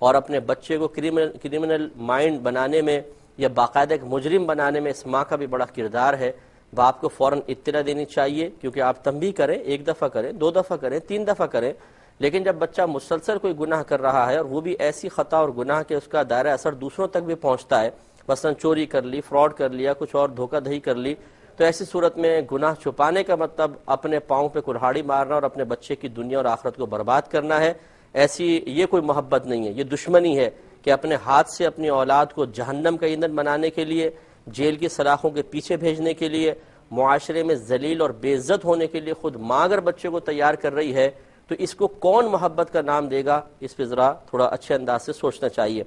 اور اپنے بچے کو کرمنل مائنڈ بنانے میں یا باقاعدہ ایک مجرم بنانے میں اس ماں کا بھی بڑا کردار ہے۔ باپ کو فوراً اطلاع دینی چاہیے، کیونکہ آپ تنبیہ کریں، ایک دفعہ کریں، دو دفعہ کریں، تین دفعہ کریں، لیکن جب بچہ مسلسل کوئی گناہ کر رہا ہے اور وہ بھی ایسی خطا اور گناہ کہ اس کا دائرہ اثر دوسروں تک بھی پہنچتا ہے، مثلا چوری کر لی، فراڈ کر لیا، کچھ اور دھوکہ دہی کر لی، تو ایسی صورت میں گناہ چھپانے کا مطلب اپنے پاؤں پہ کلہاڑی مارنا اور اپنے بچے کی دنیا اور آخرت کو برباد کرنا ہے۔ ایسی یہ کوئی محبت نہیں ہے، یہ دشمنی ہے کہ اپنے ہاتھ سے اپنی اولاد کو جہنم کا ایندھن بنانے کے لیے، جیل کی سلاخوں کے پیچھے بھیجنے کے لیے، معاشرے میں ذلیل اور بے عزت ہونے کے لیے خود ماں اگر بچے کو تیار کر رہی ہے تو اس کو کون محبت کا نام دے گا؟ اس پہ ذرا تھوڑا اچھے انداز سے سوچنا چاہیے۔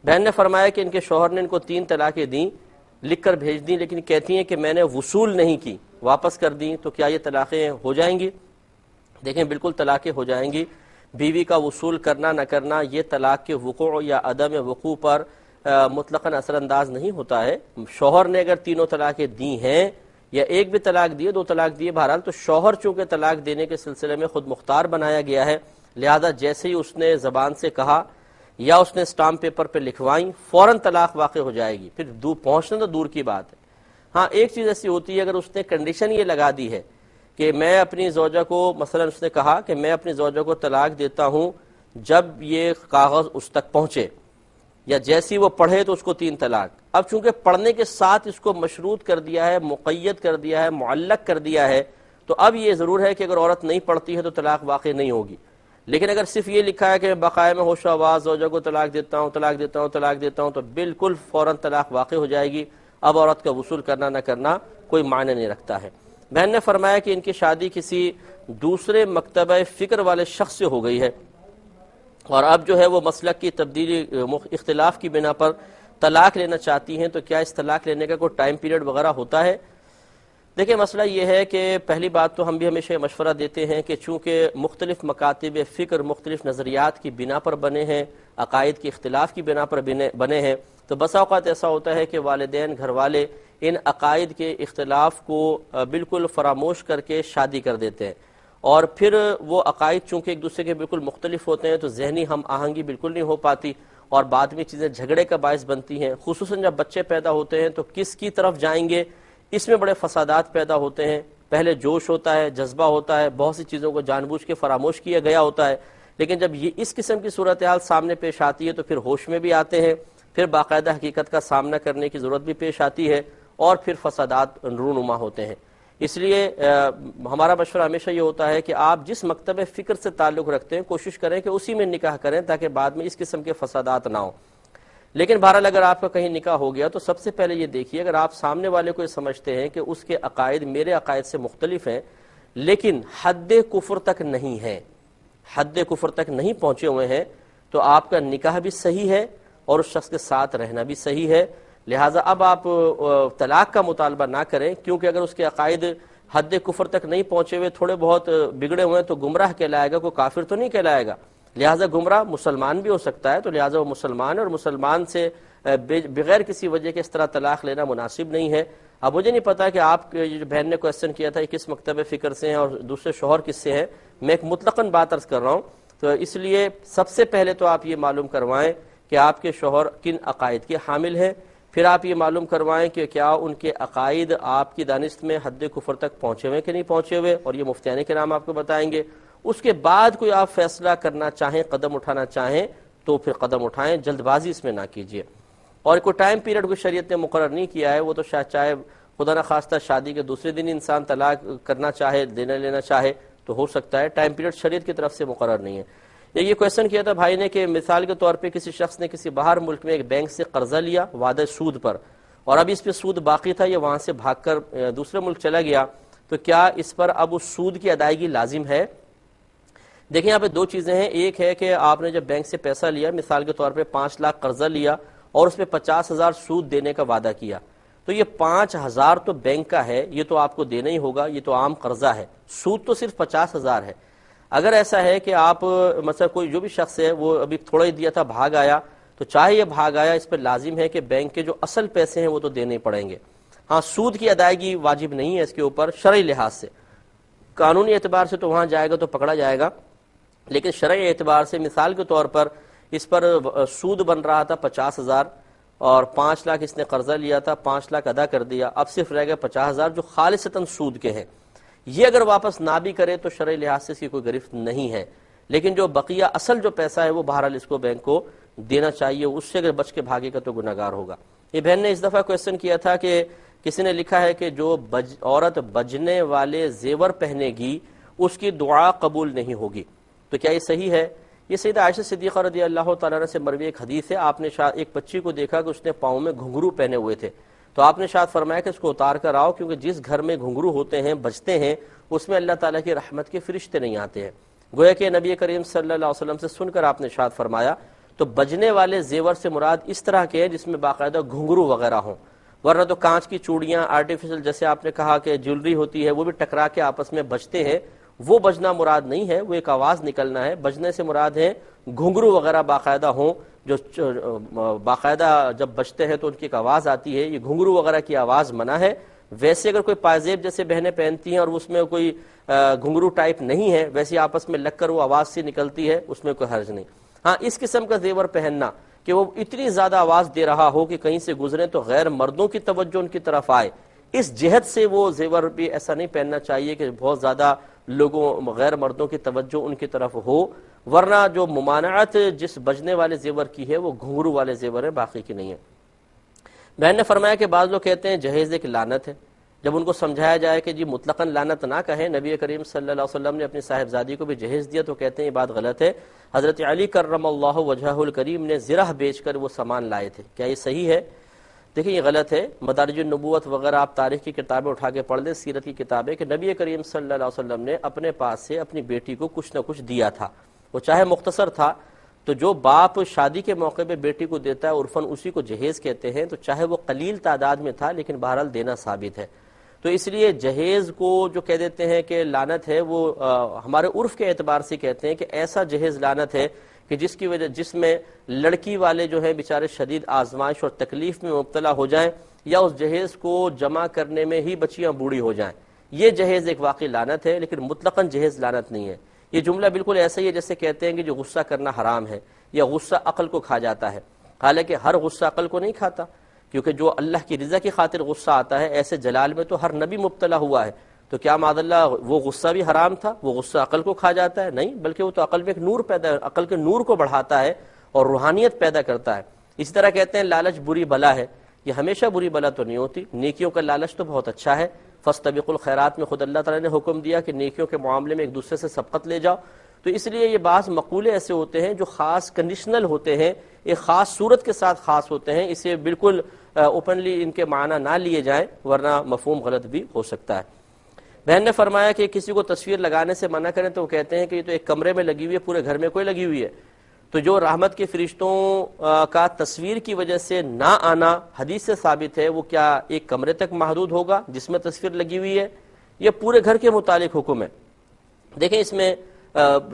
بہن نے فرمایا کہ ان کے شوہر نے ان کو 3 طلاقیں دیں، لکھ کر بھیج دیں، لیکن کہتی ہیں کہ میں نے وصول نہیں کی، واپس کر دیں، تو کیا یہ طلاقیں ہو جائیں گی؟ دیکھیں بالکل طلاقیں ہو جائیں گی۔ بیوی کا وصول کرنا نہ کرنا یہ طلاق کے وقوع یا عدم وقوع پر مطلقاً اثر انداز نہیں ہوتا ہے۔ شوہر نے اگر 3 طلاقیں دی ہیں یا ایک بھی طلاق دیے، 2 طلاق دیے، بہرحال تو شوہر چونکہ طلاق دینے کے سلسلے میں خود مختار بنایا گیا ہے، لہذا جیسے ہی اس نے زبان سے کہا یا اس نے اسٹامپ پیپر پہ لکھوائیں، فوراً طلاق واقع ہو جائے گی، پھر پہنچنا تو دور کی بات ہے۔ ہاں ایک چیز ایسی ہوتی ہے، اگر اس نے کنڈیشن یہ لگا دی ہے کہ میں اپنی زوجہ کو، مثلا اس نے کہا کہ میں اپنی زوجہ کو طلاق دیتا ہوں جب یہ کاغذ اس تک پہنچے، یا جیسی وہ پڑھے تو اس کو 3 طلاق۔ اب چونکہ پڑھنے کے ساتھ اس کو مشروط کر دیا ہے، مقید کر دیا ہے، معلق کر دیا ہے، تو اب یہ ضرور ہے کہ اگر عورت نہیں پڑھتی ہے تو طلاق واقع نہیں ہوگی۔ لیکن اگر صرف یہ لکھا ہے کہ بقائے میں ہوش و آواز زوجہ کو طلاق دیتا ہوں، طلاق دیتا ہوں، طلاق دیتا ہوں، تو بالکل فوراً طلاق واقع ہو جائے گی۔ اب عورت کا وصول کرنا نہ کرنا کوئی معنی نہیں رکھتا ہے۔ بہن نے فرمایا کہ ان کی شادی کسی دوسرے مکتبہ فکر والے شخص سے ہو گئی ہے، اور اب جو ہے وہ مسلک کی تبدیلی اختلاف کی بنا پر طلاق لینا چاہتی ہیں، تو کیا اس طلاق لینے کا کوئی ٹائم پیریڈ وغیرہ ہوتا ہے؟ دیکھیں مسئلہ یہ ہے کہ پہلی بات تو ہم بھی ہمیشہ مشورہ دیتے ہیں کہ چونکہ مختلف مکاتب فکر مختلف نظریات کی بنا پر بنے ہیں، عقائد کے اختلاف کی بنا پر بنے ہیں، تو بسا اوقات ایسا ہوتا ہے کہ والدین گھر والے ان عقائد کے اختلاف کو بالکل فراموش کر کے شادی کر دیتے ہیں، اور پھر وہ عقائد چونکہ ایک دوسرے کے بالکل مختلف ہوتے ہیں تو ذہنی ہم آہنگی بالکل نہیں ہو پاتی، اور بعد میں چیزیں جھگڑے کا باعث بنتی ہیں۔ خصوصاً جب بچے پیدا ہوتے ہیں تو کس کی طرف جائیں گے، اس میں بڑے فسادات پیدا ہوتے ہیں۔ پہلے جوش ہوتا ہے، جذبہ ہوتا ہے، بہت سی چیزوں کو جان بوجھ کے فراموش کیا گیا ہوتا ہے، لیکن جب یہ اس قسم کی صورتحال سامنے پیش آتی ہے تو پھر ہوش میں بھی آتے ہیں، پھر باقاعدہ حقیقت کا سامنا کرنے کی ضرورت بھی پیش آتی ہے، اور پھر فسادات رونما ہوتے ہیں۔ اس لیے ہمارا مشورہ ہمیشہ یہ ہوتا ہے کہ آپ جس مکتب فکر سے تعلق رکھتے ہیں کوشش کریں کہ اسی میں نکاح کریں، تاکہ بعد میں اس قسم کے فسادات نہ ہوں۔ لیکن بہرحال اگر آپ کا کہیں نکاح ہو گیا تو سب سے پہلے یہ دیکھیے، اگر آپ سامنے والے کو یہ سمجھتے ہیں کہ اس کے عقائد میرے عقائد سے مختلف ہیں لیکن حد کفر تک نہیں ہیں، حد کفر تک نہیں پہنچے ہوئے ہیں، تو آپ کا نکاح بھی صحیح ہے اور اس شخص کے ساتھ رہنا بھی صحیح ہے۔ لہٰذا اب آپ طلاق کا مطالبہ نہ کریں، کیونکہ اگر اس کے عقائد حد کفر تک نہیں پہنچے ہوئے، تھوڑے بہت بگڑے ہوئے ہیں، تو گمراہ کہلائے گا، کوئی کافر تو نہیں کہلائے گا۔ لہٰذا گمراہ مسلمان بھی ہو سکتا ہے، تو لہٰذا وہ مسلمان ہے، اور مسلمان سے بغیر کسی وجہ کے اس طرح طلاق لینا مناسب نہیں ہے۔ اب مجھے نہیں پتا کہ آپ جو بہن نے کویسچن کیا تھا کس مکتب فکر سے ہیں اور دوسرے شوہر کس سے ہیں، میں ایک مطلقاً بات عرض کر رہا ہوں، تو اس لیے سب سے پہلے تو آپ یہ معلوم کروائیں کہ آپ کے شوہر کن عقائد کے حامل ہیں، پھر آپ یہ معلوم کروائیں کہ کیا ان کے عقائد آپ کی دانست میں حد کفر تک پہنچے ہوئے کہ نہیں پہنچے ہوئے، اور یہ مفتیان کرام آپ کو بتائیں گے۔ اس کے بعد کوئی آپ فیصلہ کرنا چاہیں، قدم اٹھانا چاہیں تو پھر قدم اٹھائیں، جلد بازی اس میں نہ کیجیے۔ اور کوئی ٹائم پیریڈ کو شریعت نے مقرر نہیں کیا ہے، وہ تو چاہے خدا نخواستہ شادی کے دوسرے دن انسان طلاق کرنا چاہے، دینا لینا چاہے تو ہو سکتا ہے، ٹائم پیریڈ شریعت کی طرف سے مقرر نہیں ہے۔ یہ کویسچن کیا تھا بھائی نے کہ مثال کے طور پہ کسی شخص نے کسی باہر ملک میں ایک بینک سے قرضہ لیا وعدہ سود پر، اور اب اس پہ سود باقی تھا، یہ وہاں سے بھاگ کر دوسرے ملک چلا گیا، تو کیا اس پر اب اس سود کی ادائیگی لازم ہے؟ دیکھیں یہاں پہ دو چیزیں ہیں، ایک ہے کہ آپ نے جب بینک سے پیسہ لیا، مثال کے طور پہ 5 لاکھ قرضہ لیا اور اس پہ 50,000 سود دینے کا وعدہ کیا، تو یہ 5,000 تو بینک کا ہے، یہ تو آپ کو دینا ہی ہوگا، یہ تو عام قرضہ ہے، سود تو صرف 50,000 ہے۔ اگر ایسا ہے کہ آپ مثلا کوئی جو بھی شخص ہے وہ ابھی تھوڑا ہی دیا تھا بھاگ آیا، تو چاہے یہ بھاگ آیا، اس پہ لازم ہے کہ بینک کے جو اصل پیسے ہیں وہ تو دینے پڑیں گے۔ ہاں سود کی ادائیگی واجب نہیں ہے اس کے اوپر شرعی لحاظ سے، قانونی اعتبار سے تو وہاں جائے گا تو پکڑا جائے گا، لیکن شرعی اعتبار سے مثال کے طور پر اس پر سود بن رہا تھا 50,000 اور 5 لاکھ اس نے قرضہ لیا تھا، 5 لاکھ ادا کر دیا، اب صرف رہ گئے 50,000 جو خالصتاً سود کے ہیں، یہ اگر واپس نہ بھی کرے تو شرعی لحاظ سے اس کی کوئی گرفت نہیں ہے، لیکن جو بقیہ اصل جو پیسہ ہے وہ بہرحال اس کو بینک کو دینا چاہیے، اس سے اگر بچ کے بھاگے گا تو گناہگار ہوگا۔ یہ بہن نے اس دفعہ کویسچن کیا تھا کہ کسی نے لکھا ہے کہ جو عورت بجنے والے زیور پہنے گی اس کی دعا قبول نہیں ہوگی، تو کیا یہ صحیح ہے؟ یہ سیدہ عائشہ صدیقہ رضی اللہ تعالیٰ عنہ سے مروی ایک حدیث ہے، آپ نے شاید ایک بچی کو دیکھا کہ اس نے پاؤں میں گھنگرو پہنے ہوئے تھے، تو آپ نے شاید فرمایا کہ اس کو اتار کر آؤ، کیونکہ جس گھر میں گھنگرو ہوتے ہیں بجتے ہیں اس میں اللہ تعالیٰ کی رحمت کے فرشتے نہیں آتے ہیں۔ گویا کہ نبی کریم صلی اللہ علیہ وسلم سے سن کر آپ نے شاید فرمایا، تو بجنے والے زیور سے مراد اس طرح کے ہیں جس میں باقاعدہ گھنگرو وغیرہ ہوں، ورنہ تو کانچ کی چوڑیاں آرٹیفیشل جیسے آپ نے کہا کہ جیولری ہوتی ہے وہ بھی ٹکرا کے آپس میں بجتے ہیں، وہ بجنا مراد نہیں ہے، وہ ایک آواز نکلنا ہے، بجنے سے مراد ہے گھنگرو وغیرہ باقاعدہ ہوں جو باقاعدہ جب بجتے ہیں تو ان کی ایک آواز آتی ہے، یہ گھنگرو وغیرہ کی آواز منع ہے۔ ویسے اگر کوئی پائزیب جیسے بہنیں پہنتی ہیں اور اس میں کوئی گھنگرو ٹائپ نہیں ہے، ویسے آپس میں لگ کر وہ آواز سی نکلتی ہے، اس میں کوئی حرج نہیں۔ ہاں اس قسم کا زیور پہننا کہ وہ اتنی زیادہ آواز دے رہا ہو کہ کہیں سے گزرے تو غیر مردوں کی توجہ ان کی طرف آئے، اس جہت سے وہ زیور بھی ایسا نہیں پہننا چاہیے کہ بہت زیادہ لوگوں غیر مردوں کی توجہ ان کی طرف ہو، ورنہ جو ممانعت جس بجنے والے زیور کی ہے وہ گھنگرو والے زیور ہے، باقی کی نہیں ہے۔ بہن نے فرمایا کہ بعض لوگ کہتے ہیں جہیز ایک لعنت ہے۔ جب ان کو سمجھایا جائے کہ جی مطلقاً لعنت نہ کہیں، نبی کریم صلی اللہ علیہ وسلم نے اپنی صاحبزادی کو بھی جہیز دیا، تو کہتے ہیں یہ بات غلط ہے۔ حضرت علی کرم اللہ وجہہ الکریم نے زرہ بیچ کر وہ سامان لائے تھے، کیا یہ صحیح ہے؟ دیکھیں یہ غلط ہے۔ مدارج النبوت وغیرہ آپ تاریخ کی کتابیں اٹھا کے پڑھ لیں، سیرت کی کتابیں، کہ نبی کریم صلی اللہ علیہ وسلم نے اپنے پاس سے اپنی بیٹی کو کچھ نہ کچھ دیا تھا، وہ چاہے مختصر تھا، تو جو باپ شادی کے موقع پہ بیٹی کو دیتا ہے عرفاً اسی کو جہیز کہتے ہیں، تو چاہے وہ قلیل تعداد میں تھا لیکن بہرحال دینا ثابت ہے۔ تو اس لیے جہیز کو جو کہہ دیتے ہیں کہ لعنت ہے، وہ ہمارے عرف کے اعتبار سے کہتے ہیں کہ ایسا جہیز لعنت ہے کہ جس میں لڑکی والے جو ہیں بیچارے شدید آزمائش اور تکلیف میں مبتلا ہو جائیں، یا اس جہیز کو جمع کرنے میں ہی بچیاں بوڑھی ہو جائیں، یہ جہیز ایک واقعی لعنت ہے، لیکن مطلقاً جہیز لعنت نہیں ہے۔ یہ جملہ بالکل ایسا ہی ہے جیسے کہتے ہیں کہ جو غصہ کرنا حرام ہے یا غصہ عقل کو کھا جاتا ہے، حالانکہ ہر غصہ عقل کو نہیں کھاتا، کیونکہ جو اللہ کی رضا کی خاطر غصہ آتا ہے، ایسے جلال میں تو ہر نبی مبتلا ہوا ہے، تو کیا معاذ اللہ وہ غصہ بھی حرام تھا؟ وہ غصہ عقل کو کھا جاتا ہے؟ نہیں، بلکہ وہ تو عقل میں ایک نور عقل کے نور کو بڑھاتا ہے اور روحانیت پیدا کرتا ہے۔ اسی طرح کہتے ہیں لالچ بری بلا ہے، یہ ہمیشہ بری بلا تو نہیں ہوتی، نیکیوں کا لالچ تو بہت اچھا ہے۔ فاستبقوا الخیرات میں خود اللہ تعالیٰ نے حکم دیا کہ نیکیوں کے معاملے میں ایک دوسرے سے سبقت لے جاؤ، تو اس لیے یہ بعض مقولے ایسے ہوتے ہیں جو خاص کنڈیشنل ہوتے ہیں، ایک خاص صورت کے ساتھ خاص ہوتے ہیں، اسے بالکل اوپنلی ان کے معنی نہ لیے جائیں ورنہ مفہوم غلط بھی ہو سکتا ہے۔ بہن نے فرمایا کہ کسی کو تصویر لگانے سے منع کریں تو وہ کہتے ہیں کہ یہ تو ایک کمرے میں لگی ہوئی ہے، پورے گھر میں کوئی لگی ہوئی ہے، تو جو رحمت کے فرشتوں کا تصویر کی وجہ سے نہ آنا حدیث سے ثابت ہے، وہ کیا ایک کمرے تک محدود ہوگا جس میں تصویر لگی ہوئی ہے؟ یہ پورے گھر کے متعلق حکم ہے۔ دیکھیں اس میں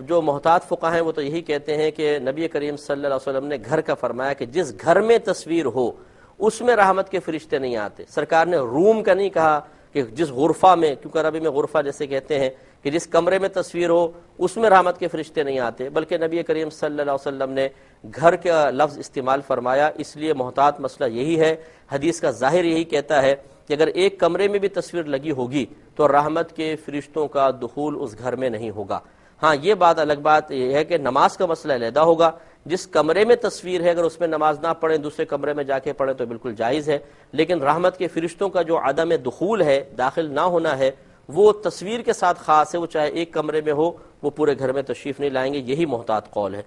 جو محتاط فقہاء ہیں وہ تو یہی کہتے ہیں کہ نبی کریم صلی اللہ علیہ وسلم نے گھر کا فرمایا کہ جس گھر میں تصویر ہو اس میں رحمت کے فرشتے نہیں آتے۔ سرکار نے روم کا نہیں کہا کہ جس غرفہ میں، کیونکہ عربی میں غرفہ جیسے کہتے ہیں کہ جس کمرے میں تصویر ہو اس میں رحمت کے فرشتے نہیں آتے، بلکہ نبی کریم صلی اللہ علیہ وسلم نے گھر کا لفظ استعمال فرمایا۔ اس لیے محتاط مسئلہ یہی ہے، حدیث کا ظاہر یہی کہتا ہے کہ اگر ایک کمرے میں بھی تصویر لگی ہوگی تو رحمت کے فرشتوں کا دخول اس گھر میں نہیں ہوگا۔ ہاں یہ بات الگ بات یہ ہے کہ نماز کا مسئلہ علیحدہ ہوگا، جس کمرے میں تصویر ہے اگر اس میں نماز نہ پڑھیں دوسرے کمرے میں جا کے پڑھیں تو بالکل جائز ہے، لیکن رحمت کے فرشتوں کا جو عدم دخول ہے، داخل نہ ہونا ہے، وہ تصویر کے ساتھ خاص ہے، وہ چاہے ایک کمرے میں ہو وہ پورے گھر میں تشریف نہیں لائیں گے، یہی محتاط قول ہے۔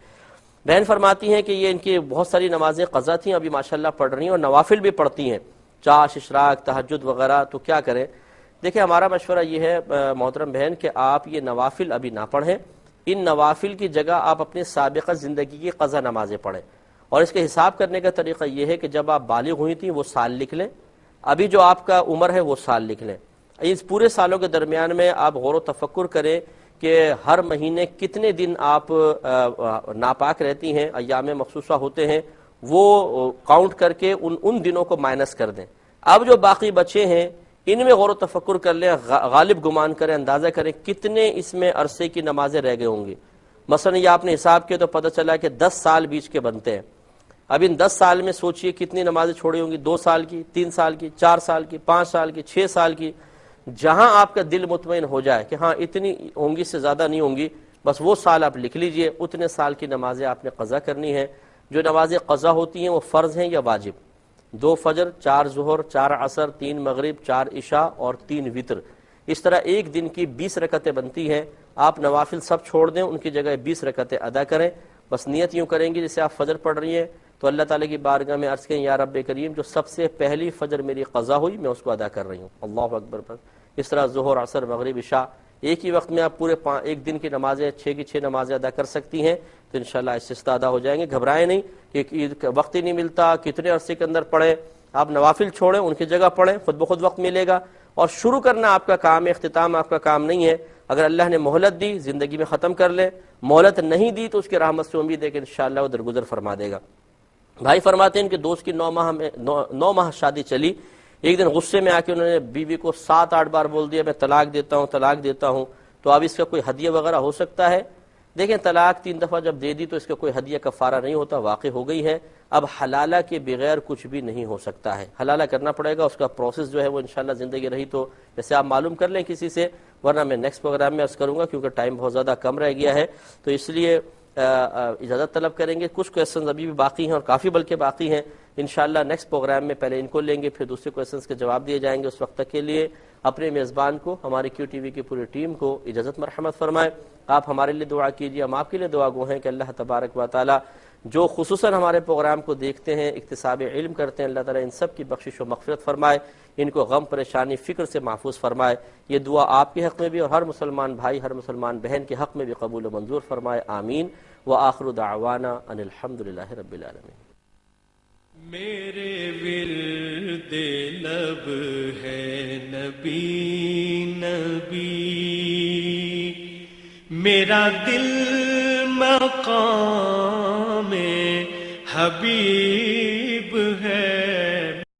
بہن فرماتی ہیں کہ یہ ان کی بہت ساری نمازیں قضا تھیں، ابھی ماشاءاللہ پڑھ رہی ہیں اور نوافل بھی پڑھتی ہیں، چاش، اشراق، تہجد وغیرہ، تو کیا کریں؟ دیکھیں ہمارا مشورہ یہ ہے محترم بہن کہ آپ یہ نوافل ابھی نہ پڑھیں، ان نوافل کی جگہ آپ اپنی سابقہ زندگی کی قضا نمازیں پڑھیں، اور اس کے حساب کرنے کا طریقہ یہ ہے کہ جب آپ بالغ ہوئی تھیں وہ سال لکھ لیں، ابھی جو آپ کا عمر ہے وہ سال لکھ لیں، اس پورے سالوں کے درمیان میں آپ غور و تفکر کریں کہ ہر مہینے کتنے دن آپ ناپاک رہتی ہیں، ایام مخصوصہ ہوتے ہیں، وہ کاؤنٹ کر کے ان دنوں کو مائنس کر دیں۔ اب جو باقی بچے ہیں ان میں غور و تفکر کر لیں، غالب گمان کریں، اندازہ کریں کتنے اس میں عرصے کی نمازیں رہ گئے ہوں گی۔ مثلا یہ آپ نے حساب کیا تو پتہ چلا کہ 10 سال بیچ کے بنتے ہیں، اب ان 10 سال میں سوچئے کتنی نمازیں چھوڑی ہوں گی، 2 سال کی، 3 سال کی، 4 سال کی، 5 سال کی، 6 سال کی۔ جہاں آپ کا دل مطمئن ہو جائے کہ ہاں اتنی ہوں گی سے زیادہ نہیں ہوں گی، بس وہ سال آپ لکھ لیجئے، اتنے سال کی نمازیں آپ نے قضا کرنی ہے۔ جو نمازیں قضا ہوتی ہیں وہ فرض ہیں یا واجب؟ 2 فجر، 4 ظہر، 4 عصر، 3 مغرب، 4 عشاء اور 3 وتر، اس طرح ایک دن کی 20 رکعتیں بنتی ہیں۔ آپ نوافل سب چھوڑ دیں، ان کی جگہ 20 رکعتیں ادا کریں، بس نیت یوں کریں گی جیسے آپ فجر پڑھ رہی ہیں تو اللہ تعالیٰ کی بارگاہ میں عرض کریں یا رب کریم جو سب سے پہلی فجر میری قضا ہوئی میں اس کو ادا کر رہی ہوں، اللہ اکبر۔ پر اس طرح ظہر، عصر، مغرب، عشاء ایک ہی وقت میں آپ پورے ایک دن کی نمازیں 6 کی 6 نمازیں ادا کر سکتی ہیں تو انشاءاللہ اس سے ادا ہو جائیں گے۔ گھبرائیں نہیں کہ وقت ہی نہیں ملتا، کتنے عرصے کے اندر پڑھیں، آپ نوافل چھوڑیں، ان کی جگہ پڑھیں، خود بخود وقت ملے گا، اور شروع کرنا آپ کا کام ہے، اختتام آپ کا کام نہیں ہے۔ اگر اللہ نے مہلت دی زندگی میں ختم کر لے، مہلت نہیں دی تو اس کی رحمت سے امید ہے کہ انشاءاللہ وہ درگزر فرما دے گا۔ بھائی فرماتے ہیں کہ دوست کی 9 ماہ شادی چلی، ایک دن غصے میں آ کے انہوں نے بیوی کو 7-8 بار بول دیا میں طلاق دیتا ہوں، طلاق دیتا ہوں، تو اب اس کا کوئی ہدیہ وغیرہ ہو سکتا ہے؟ دیکھیں طلاق 3 دفعہ جب دے دی تو اس کا کوئی ہدیہ کفارہ نہیں ہوتا، واقع ہو گئی ہے، اب حلالہ کے بغیر کچھ بھی نہیں ہو سکتا ہے، حلالہ کرنا پڑے گا، اس کا پروسیس جو ہے وہ انشاءاللہ زندگی رہی تو جیسے آپ معلوم کر لیں کسی سے، ورنہ میں نیکسٹ پروگرام میں عرض کروں گا کیونکہ ٹائم بہت زیادہ کم رہ گیا ہے، تو اس لیے اجازت طلب کریں گے. کچھ کویسچنز ابھی بھی باقی ہیں اور کافی بلکہ باقی ہیں، انشاءاللہ نیکسٹ پروگرام میں پہلے ان کو لیں گے، پھر دوسرے کویسچنز کے جواب دیے جائیں گے. اس وقت تک کے لیے اپنے میزبان کو، ہماری کیو ٹی وی کی پوری ٹیم کو اجازت مرحمت فرمائے. آپ ہمارے لیے دعا کیجیے، ہم آپ کے لیے دعا گو ہیں کہ اللہ تبارک و تعالی جو خصوصاً ہمارے پروگرام کو دیکھتے ہیں، اکتساب علم کرتے ہیں، اللہ تعالیٰ ان سب کی بخشش و مغفرت فرمائے، ان کو غم پریشانی فکر سے محفوظ فرمائے. یہ دعا آپ کے حق میں بھی اور ہر مسلمان بھائی ہر مسلمان بہن کے حق میں بھی قبول و منظور فرمائے. آمین. وآخر دعوانا ان الحمدللہ رب العالمین.
میرے ورد لب ہے نبی نبی، میرا دل مقام حبیب